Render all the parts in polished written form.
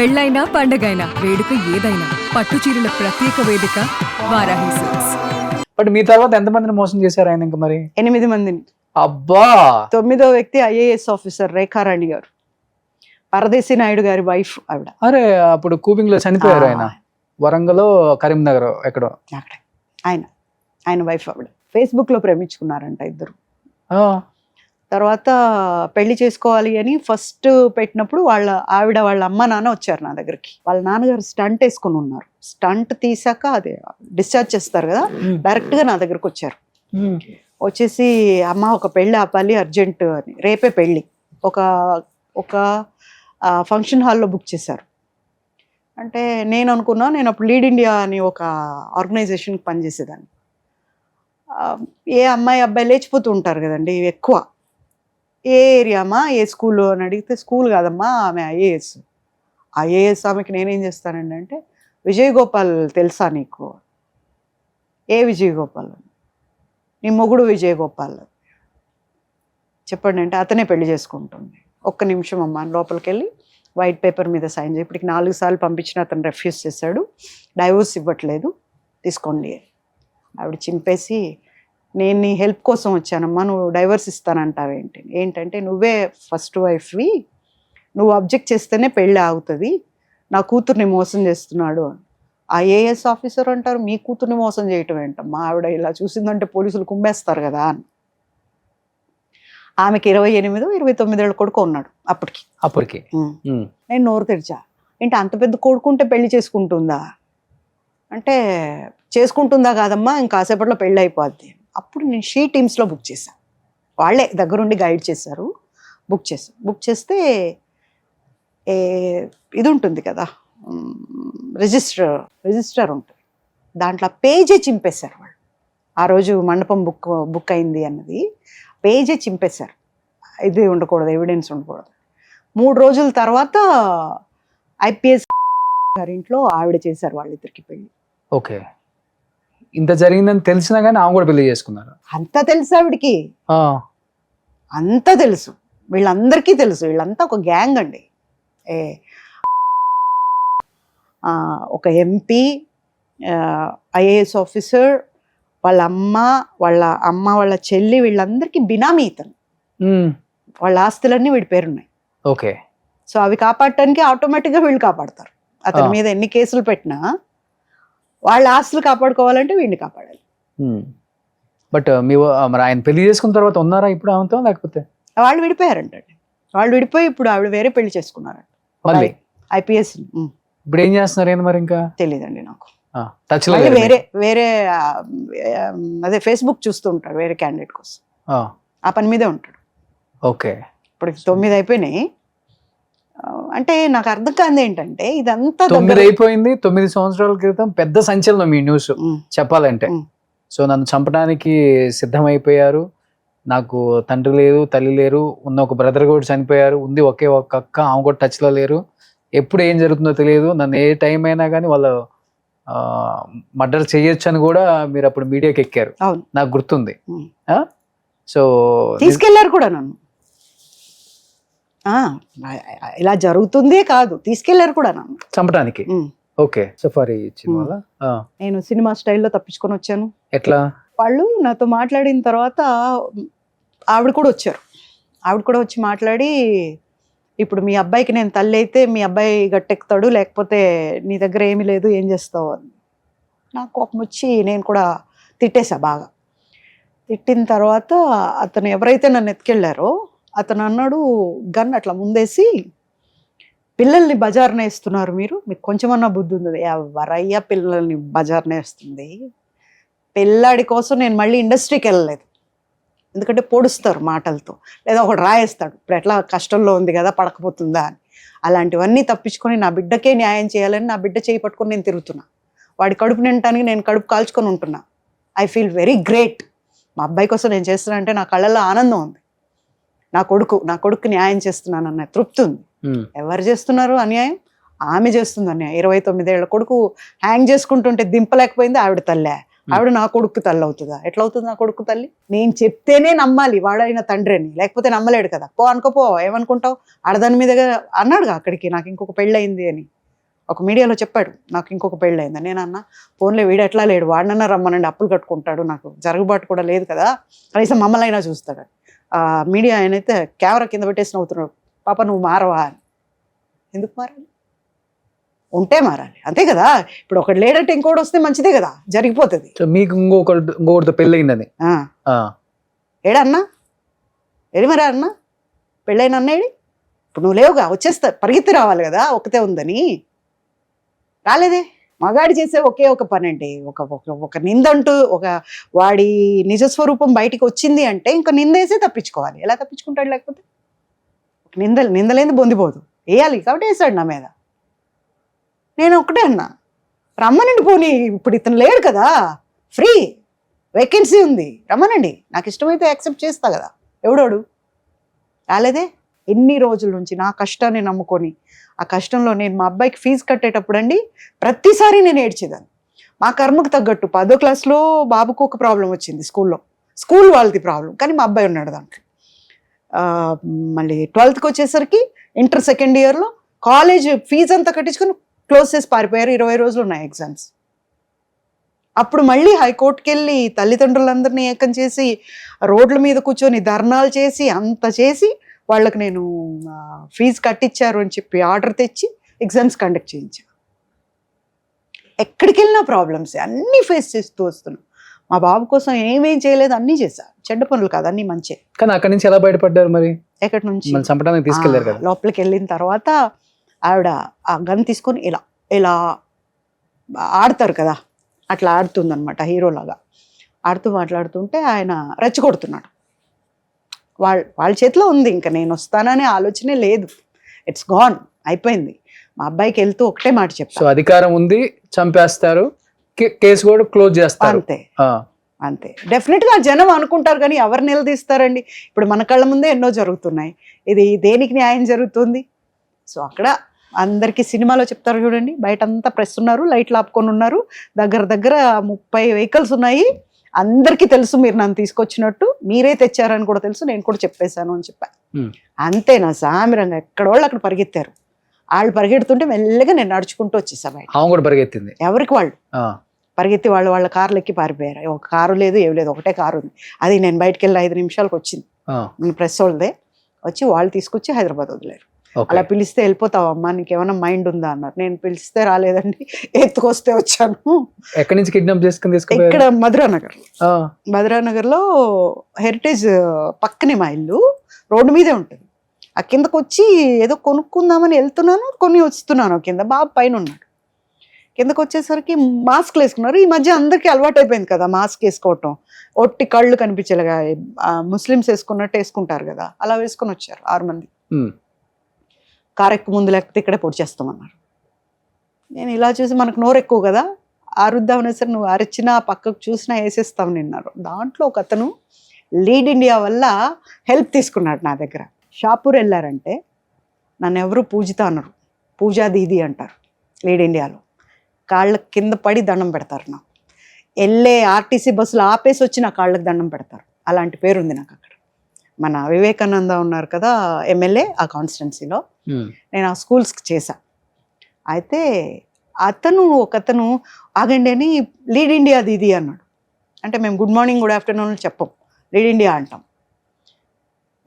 పెళ్ళైనా పండగైనా వేడుక ఏదైనా పట్టు చీరల ప్రత్యేక వేదిక వారాహి సిల్క్స్. బట్ మీ తర్వాత ఎంతమందిని మోసం చేశారు ఆయన ఇంకా మరి? 8 మందిని. అబ్బా! 9వ వ్యక్తి ఐఏఎస్ ఆఫీసర్ రేఖారాణి గారు, పరదేశీ నాయుడు గారి వైఫ్ ఆవిడ. అరే అప్పుడు కూపింగ్ లో చనిపోయారు ఆయన, వరంగల్ కరీంనగర్ ఎక్కడో. అక్కడే ఆయన వైఫ్ ఆవిడ. ఫేస్బుక్ లో ప్రేమించుకున్నారంట ఇద్దరు. తర్వాత పెళ్లి చేసుకోవాలి అని ఫస్ట్ పెట్టినప్పుడు వాళ్ళ అమ్మ నాన్న వచ్చారు నా దగ్గరికి. వాళ్ళ నాన్నగారు స్టంట్ వేసుకుని ఉన్నారు. స్టంట్ తీసాక అదే డిశ్చార్జ్ చేస్తారు కదా, డైరెక్ట్ గా నా దగ్గరకు వచ్చారు. వచ్చేసి అమ్మ ఒక పెళ్ళి ఆపాలి అర్జెంట్ అని, రేపే పెళ్ళి, ఒక ఫంక్షన్ హాల్లో బుక్ చేశారు. అంటే నేను అనుకున్నా, నేను అప్పుడు లీడ్ ఇండియా అని ఒక ఆర్గనైజేషన్కి పనిచేసేదాన్ని. ఏ అమ్మాయి అబ్బాయి లేచిపోతూ ఉంటారు కదండి ఎక్కువ. ఏ ఏరియా అమ్మా, ఏ స్కూల్ అని అడిగితే స్కూల్ కాదమ్మా ఆమె ఐఏఎస్ ఆమెకి నేనేం చేస్తానండి అంటే, విజయ్ గోపాల్ తెలుసా నీకు? ఏ విజయ్ గోపాల్? నీ మొగుడు విజయ్ గోపాల్ చెప్పండి అంటే, అతనే పెళ్లి చేసుకుంటుంది. ఒక్క నిమిషం అమ్మా లోపలికి వెళ్ళి వైట్ పేపర్ మీద సైన్ చేయి. ఇప్పటికి 4 సార్లు పంపించిన అతను రెఫ్యూజ్ చేశాడు, డైవోర్స్ ఇవ్వట్లేదు, తీసుకోండి. ఆవిడ చింపేసి, నేను నీ హెల్ప్ కోసం వచ్చానమ్మా, నువ్వు డైవర్స్ ఇస్తానంటావేంటి? ఏంటంటే, నువ్వే ఫస్ట్ వైఫ్వి, నువ్వు అబ్జెక్ట్ చేస్తేనే పెళ్ళి ఆగుతుంది, నా కూతుర్ని మోసం చేస్తున్నాడు. ఐఏఎస్ ఆఫీసర్ అంటారు, మీ కూతుర్ని మోసం చేయటం ఏంటమ్మా? ఆవిడ ఇలా చూసిందంటే పోలీసులు కుమ్మేస్తారు కదా అని. ఆమెకి 28-29 ఏళ్ళ కొడుకు ఉన్నాడు అప్పటికి. నేను నోరు తెరిచా, ఏంటి అంత పెద్ద కొడుకుంటే పెళ్లి చేసుకుంటుందా అంటే, చేసుకుంటుందా కాదమ్మా, ఇంకాసేపట్లో పెళ్ళి అయిపోద్ది. అప్పుడు నేను షీ టీమ్స్లో బుక్ చేశాను. వాళ్ళే దగ్గరుండి గైడ్ చేశారు. బుక్ చేస్తే ఇది ఉంటుంది కదా, రిజిస్టర్ ఉంటుంది, దాంట్లో పేజే చింపేశారు వాళ్ళు. ఆ రోజు మండపం బుక్ అయింది అన్నది పేజే చింపేశారు. ఇది ఉండకూడదు, ఎవిడెన్స్ ఉండకూడదు. 3 రోజుల తర్వాత ఐపీఎస్ గారింట్లో ఆవిడ చేశారు వాళ్ళిద్దరికి పెళ్ళి. ఓకే, ఇంత జరిగిందని తెలిసినా కానీ ఆమె కూడా పెళ్లి చేసుకున్నారు. అంతా తెలుసు ఆవిడికి, అంతా తెలుసు, వీళ్ళందరికీ తెలుసు. వీళ్ళంతా ఒక గ్యాంగ్ అండి. ఒక ఎంపీ, ఐఏఎస్ ఆఫీసర్, వాళ్ళ అమ్మ వాళ్ళ చెల్లి, వీళ్ళందరికీ బినామీ ఇతను. వాళ్ళ ఆస్తులన్నీ వీడి పేరున్నాయి. ఓకే, సో అవి కాపాడటానికి ఆటోమేటిక్గా వీళ్ళు కాపాడతారు. అతని మీద ఎన్ని కేసులు పెట్టినా వాళ్ళ ఆస్తులు కాపాడుకోవాలంటే వీడిని కాపాడాలి. బట్ మరి ఆయన పెళ్లి చేసుకున్న తర్వాత ఉన్నారా ఇప్పుడు ఆమెతో, లేకపోతే? వాళ్ళు విడిపోయారంటండి. వాళ్ళు విడిపోయి ఇప్పుడు ఆవిడ వేరే పెళ్లి చేసుకున్నారంట మళ్ళీ, ఐపీఎస్. ఇప్పుడు ఏం చేస్తున్నారు మరి? ఇంకా తెలీదండి నాకు. వేరే అదే ఫేస్బుక్ చూస్తూ ఉంటాడు వేరే క్యాండిడేట్ కోసం, ఆ పని మీదే ఉంటాడు. ఓకే, ఇప్పుడు 9 అయిపోయినాయి. అంటే నాకు అర్థం కాదు ఏంటంటే, ఇదంతా 9 అయిపోయింది. 9 సంవత్సరాల క్రితం పెద్ద సంచలనం మీ న్యూస్ చెప్పాలంటే. సో నన్ను చంపడానికి సిద్ధమైపోయారు, నాకు తండ్రి లేరు, తల్లి లేరు, ఉన్న ఒక బ్రదర్ కూడా చనిపోయారు, ఉంది ఒకే ఒక అక్క, ఆమె కూడా టచ్ లో లేరు, ఎప్పుడు ఏం జరుగుతుందో తెలియదు, నన్ను ఏ టైం అయినా కానీ వాళ్ళు మర్డర్ చేయొచ్చు అని కూడా మీరు అప్పుడు మీడియాకి ఎక్కారు, నాకు గుర్తుంది. సో తీసుకెళ్లారు కూడా నన్ను, ఇలా జరుగుతుందే కాదు, తీసుకెళ్లారు కూడా నన్ను చంపడానికి. ఓకే, సఫారీ ఇచ్చిన వల్ల నేను సినిమా స్టైల్లో తప్పించుకొని వచ్చాను. ఎట్లా? వాళ్ళు నాతో మాట్లాడిన తర్వాత ఆవిడ కూడా వచ్చి మాట్లాడి, ఇప్పుడు మీ అబ్బాయికి నేను తల్లి అయితే మీ అబ్బాయి గట్టెక్కుతాడు, లేకపోతే నీ దగ్గర ఏమీ లేదు, ఏం చేస్తావు అని. నాకు కోపం వచ్చి నేను కూడా తిట్టేశా బాగా. తిట్టిన తర్వాత అతను ఎవరైతే నన్ను ఎత్తుకెళ్ళారో అతను అన్నాడు, గన్ అట్లా ముందేసి, పిల్లల్ని బజార్నే వేస్తున్నారు మీరు, మీకు కొంచెమన్నా బుద్ధి ఉంది? ఎవరయ్యా పిల్లల్ని బజార్నే వేస్తుంది? పిల్లాడి కోసం నేను మళ్ళీ ఇండస్ట్రీకి వెళ్ళలేదు, ఎందుకంటే పొడుస్తారు మాటలతో, లేదా ఒకటి రాయేస్తాడు, ఇప్పుడు ఎట్లా కష్టంలో ఉంది కదా పడకపోతుందా అని. అలాంటివన్నీ తప్పించుకొని నా బిడ్డకే న్యాయం చేయాలని నా బిడ్డ చేయి పట్టుకొని నేను తిరుగుతున్నా. వాడి కడుపు నిండటానికి నేను కడుపు కాల్చుకొని ఉంటున్నా. I feel very great. మా అబ్బాయి కోసం నేను చేస్తున్నా అంటే నా కళ్ళల్లో ఆనందం ఉంది. నా కొడుకు న్యాయం చేస్తున్నాను అన్న తృప్తి ఉంది. ఎవరు చేస్తున్నారు అన్యాయం? ఆమె చేస్తుంది అన్యాయం. 29 ఏళ్ల కొడుకు హ్యాంగ్ చేసుకుంటుంటే దింపలేకపోయింది ఆవిడ తల్లే. ఆవిడ నా కొడుకు తల్లి అవుతుందా? ఎట్లా అవుతుంది నా కొడుకు తల్లి? నేను చెప్తేనే నమ్మాలి వాడైన తండ్రి అని, లేకపోతే నమ్మలేడు కదా. పో అనుకోపో, ఏమనుకుంటావు? ఆడదాని మీదగా అన్నాడుగా అక్కడికి, నాకు ఇంకొక పెళ్ళయింది అని. ఒక మీడియాలో చెప్పాడు నాకు ఇంకొక పెళ్ళి అయిందని. నేను అన్నా ఫోన్లో వీడు ఎట్లా లేడు, వాడినన్నా రమ్మనండి, అప్పులు కట్టుకుంటాడు, నాకు జరుగుబాటు కూడా లేదు కదా, కనీసం మమ్మల్ని అయినా చూస్తాడు. ఆ మీడియా ఆయన అయితే కెమెరా కింద పెట్టేసి నవ్వుతున్నాడు, పాప నువ్వు మారవా అని. ఎందుకు మారాలి? ఉంటే మారాలి, అంతే కదా. ఇప్పుడు ఒకటి లేడంటే ఇంకోటి వస్తే మంచిదే కదా, జరిగిపోతుంది. సో మీకు ఇంకొకరితో పెళ్ళయిందని ఏడన్నా ఏడి మరి అన్నా పెళ్ళైన అన్నేడి? ఇప్పుడు నువ్వు లేవుగా, వచ్చేస్తా పరిగెత్తి రావాలి కదా, ఒకతే ఉందని. రాలేదే. మగాడి చేసే ఒకే ఒక పని అండి, ఒక నిందంటూ ఒక వాడి నిజస్వరూపం బయటికి వచ్చింది అంటే ఇంకా నిందేసే తప్పించుకోవాలి. ఎలా తప్పించుకుంటాడు? లేకపోతే నిందలేంది బొందిపోదు, వేయాలి కాబట్టి వేసాడు నా మీద. నేను ఒకటే అన్నా, రమ్మనండి పోనీ, ఇప్పుడు ఇతను లేడు కదా, ఫ్రీ వేకెన్సీ ఉంది, రమ్మనండి, నాకు ఇష్టమైతే యాక్సెప్ట్ చేస్తా కదా. ఎవడోడు రాలేదే. ఎన్ని రోజుల నుంచి నా కష్టాన్ని నమ్ముకొని, ఆ కష్టంలో నేను మా అబ్బాయికి ఫీజు కట్టేటప్పుడు అండి ప్రతిసారి నేను ఏడ్చేదాన్ని. మా కర్మకు తగ్గట్టు 10వ క్లాస్లో బాబుకు ఒక ప్రాబ్లం వచ్చింది, స్కూల్ వాళ్ళది ప్రాబ్లం, కానీ మా అబ్బాయి ఉన్నాడు దాంట్లో. మళ్ళీ 12th వచ్చేసరికి ఇంటర్ సెకండ్ ఇయర్లో కాలేజ్ ఫీజు అంతా కట్టించుకొని క్లోజ్ చేసి పారిపోయారు. 20 రోజులు ఉన్నాయి ఎగ్జామ్స్. అప్పుడు మళ్ళీ హైకోర్టుకి వెళ్ళి తల్లిదండ్రులందరినీ ఏకం చేసి రోడ్ల మీద కూర్చొని ధర్నాలు చేసి అంత చేసి వాళ్ళకి నేను ఫీజు కట్టించారు అని చెప్పి ఆర్డర్ తెచ్చి ఎగ్జామ్స్ కండక్ట్ చేయించాను. ఎక్కడికి వెళ్ళినా ప్రాబ్లమ్స్ అన్నీ ఫేస్ చేస్తూ వస్తున్నాను. మా బాబు కోసం ఏమేం చేయలేదు, అన్నీ చేశాను. చెడ్డ పనులు కాదు, అన్నీ మంచి. కానీ అక్కడి నుంచి ఎలా బయటపడ్డారు మరి? ఎక్కడి నుంచి? చంపడానికి తీసుకెళ్లారు కదా. లోపలికి వెళ్ళిన తర్వాత ఆవిడ ఆ గన్ తీసుకొని ఇలా ఇలా ఆడతారు కదా, అట్లా ఆడుతుందన్నమాట, హీరోలాగా ఆడుతూ మాట్లాడుతుంటే ఆయన రెచ్చగొడుతున్నాడు. వాళ్ళ చేతిలో ఉంది, ఇంకా నేను వస్తాననే ఆలోచనే లేదు, ఇట్స్ గాన్, అయిపోయింది. మా అబ్బాయికి వెళ్తూ ఒకటే మాట చెప్పాను, సో అధికారం ఉంది, చంపేస్తారు, కేసు కూడా క్లోజ్ చేస్తారు, అంతే అంతే. డెఫినెట్గా జనం అనుకుంటారు, కానీ ఎవరు నిలదీస్తారండి? ఇప్పుడు మన కళ్ళ ముందే ఎన్నో జరుగుతున్నాయి, ఇది దేనికి న్యాయం జరుగుతుంది? సో అక్కడ అందరికీ సినిమాలో చెప్తారు చూడండి, బయట అంతా ప్రెస్ ఉన్నారు, లైట్లు ఆపుకొని ఉన్నారు, దగ్గర 30 వెహికల్స్ ఉన్నాయి, అందరికీ తెలుసు మీరు నన్ను తీసుకొచ్చినట్టు, మీరే తెచ్చారని కూడా తెలుసు, నేను కూడా చెప్పేశాను అని చెప్పా. అంతే, నా సామిరంగా ఎక్కడోళ్ళు అక్కడ పరిగెత్తారు. వాళ్ళు పరిగెడుతుంటే మెల్లగా నేను నడుచుకుంటూ వచ్చేసా బయట. కూడా పరిగెత్తింది, ఎవరికి వాళ్ళు పరిగెత్తి వాళ్ళ కార్లు ఎక్కి పారిపోయారు. ఒక కారు లేదు, ఏం లేదు, ఒకటే కారు ఉంది. అది నేను బయటకు వెళ్ళి 5 నిమిషాలకు వచ్చింది, ప్రెస్ వాళ్ళదే వచ్చి వాళ్ళు తీసుకొచ్చి హైదరాబాద్ వదిలేరు. అలా పిలిస్తే వెళ్ళిపోతావు అమ్మా, నీకేమైనా మైండ్ ఉందా అన్నారు. నేను పిలిస్తే రాలేదండి, ఎత్తుకొస్తే వచ్చాను. ఎక్కడి నుంచి కిడ్నాప్ చేసుకుని? ఇక్కడ మధురానగర్లో హెరిటేజ్ పక్కనే మా ఇల్లు, రోడ్డు మీదే ఉంటుంది. ఆ కిందకు వచ్చి ఏదో కొనుక్కుందామని వెళ్తున్నాను, కొని వస్తున్నాను కింద. బాబు పైన ఉన్నాడు. కిందకు వచ్చేసరికి మాస్క్లు వేసుకున్నారు. ఈ మధ్య అందరికీ అలవాటు అయిపోయింది కదా మాస్క్ వేసుకోవటం, ఒట్టి కళ్ళు కనిపించేలాగా ముస్లిమ్స్ వేసుకున్నట్టు వేసుకుంటారు కదా, అలా వేసుకొని వచ్చారు 6 మంది. కారెక్కు ముందు లేకపోతే ఇక్కడే పొడి చేస్తామన్నారు. నేను ఇలా చూసి, మనకు నోరు ఎక్కువ కదా, ఆరుద్దామనే సరే నువ్వు అరిచినా పక్కకు చూసినా వేసేస్తావు నిన్నారు. దాంట్లో ఒక అతను లీడ్ ఇండియా వల్ల హెల్ప్ తీసుకున్నాడు నా దగ్గర. షాపూర్ వెళ్ళారంటే నన్ను ఎవరు పూజిత అన్నారు, పూజా దీది అంటారు లీడ్ ఇండియాలో. కాళ్ళ కింద పడి దండం పెడతారు. నాకు వెళ్ళే ఆర్టీసీ బస్సులు ఆపేసి వచ్చి నా కాళ్ళకి దండం పెడతారు. అలాంటి పేరు ఉంది నాకు అక్కడ. మన వివేకానంద ఉన్నారు కదా ఎమ్మెల్యే, ఆ కాన్స్టిట్యున్సీలో నేను ఆ స్కూల్స్కి చేశా. అయితే ఒకతను ఆగండి అని లీడ్ ఇండియా దీది అన్నాడు. అంటే మేము గుడ్ మార్నింగ్ గుడ్ ఆఫ్టర్నూన్ చెప్పం, లీడ్ ఇండియా అంటాం.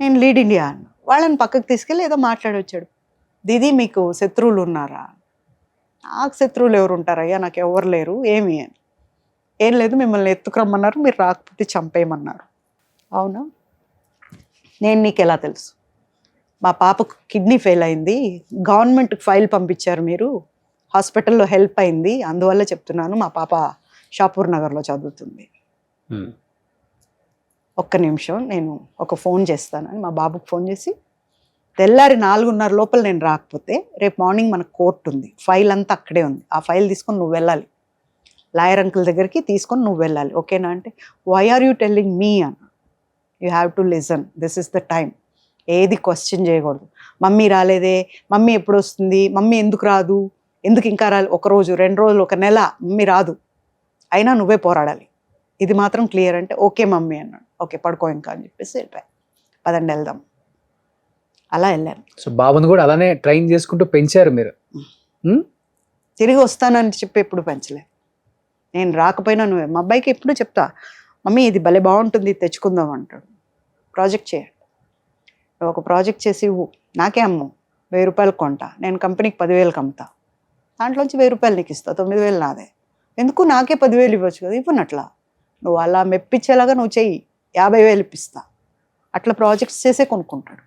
నేను లీడ్ ఇండియా అన్నా. వాళ్ళని పక్కకు తీసుకెళ్ళి ఏదో మాట్లాడొచ్చాడు. దీది మీకు శత్రువులు ఉన్నారా? నాకు శత్రువులు ఎవరు ఉంటారయ్యా, నాకు ఎవరు లేరు, ఏమి అని. ఏం లేదు, మిమ్మల్ని ఎత్తుకురమ్మన్నారు, మీరు రాకపోతే చంపేయమన్నారు. అవునా, నేను నీకు ఎలా తెలుసు? మా పాపకు కిడ్నీ ఫెయిల్ అయింది, గవర్నమెంట్కి ఫైల్ పంపించారు, మీరు హాస్పిటల్లో హెల్ప్ అయింది, అందువల్ల చెప్తున్నాను. మా పాప షాపూర్ నగర్లో చదువుతుంది. ఒక్క నిమిషం, నేను ఒక ఫోన్ చేస్తానని మా బాబుకి ఫోన్ చేసి, తెల్లారి 4:30 లోపల నేను రాకపోతే రేపు మార్నింగ్ మనకు కోర్టు ఉంది, ఫైల్ అంతా అక్కడే ఉంది, ఆ ఫైల్ తీసుకొని నువ్వు వెళ్ళాలి, లాయర్ అంకుల్ దగ్గరికి తీసుకొని నువ్వు వెళ్ళాలి, ఓకేనా అంటే, why are you telling me అన్న, you have to listen, this is the time, ఏది క్వశ్చన్ చేయకూడదు. మమ్మీ రాలేదే, మమ్మీ ఎప్పుడు వస్తుంది, మమ్మీ ఎందుకు రాదు, ఎందుకు ఇంకా రాలి, 1 రోజు 2 రోజులు 1 నెల మమ్మీ రాదు, అయినా నువ్వే పోరాడాలి, ఇది మాత్రం క్లియర్ అంటే, ఓకే మమ్మీ అన్నాడు. ఓకే పడుకో ఇంకా అని చెప్పేసి వెళ్ళిపోయి, పదండి వెళ్దాం, అలా వెళ్ళాను. సో బాబుని కూడా అలానే ట్రైన్ చేసుకుంటూ పెంచారు మీరు. తిరిగి వస్తానని చెప్పి ఎప్పుడు పెంచలే. నేను రాకపోయినా నువ్వే. మా అబ్బాయికి ఎప్పుడు చెప్తా, మమ్మీ ఇది భలే బాగుంటుంది తెచ్చుకుందాం అంటాడు. ప్రాజెక్ట్ చేయండి, నువ్వు ఒక ప్రాజెక్ట్ చేసి ఇవ్వు, నాకే అమ్ము, 1000 రూపాయలు కొంటా, నేను కంపెనీకి 10,000కి అమ్ముతా, దాంట్లోంచి 1000 రూపాయలు నీకు ఇస్తా, 9,000 నాదే. ఎందుకు నాకే 10,000 ఇవ్వచ్చు కదా, ఇవ్వనట్లా. నువ్వు అలా మెప్పించేలాగా నువ్వు చెయ్యి, 50,000 ఇప్పిస్తా. అట్లా ప్రాజెక్ట్స్ చేసే కొనుక్కుంటాడు.